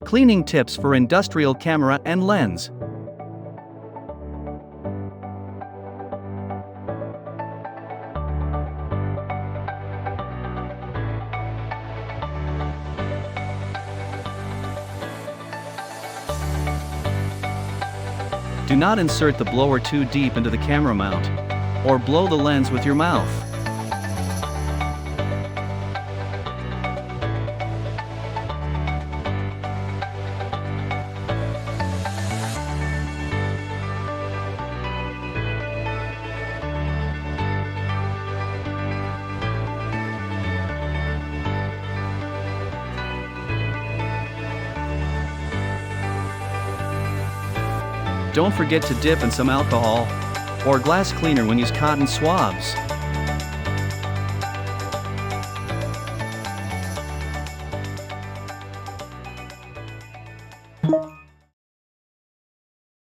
Cleaning tips for industrial camera and lens. Do not insert the blower too deep into the camera mount, or blow the lens with your mouth. Don't forget to dip in some alcohol or glass cleaner when use cotton swabs.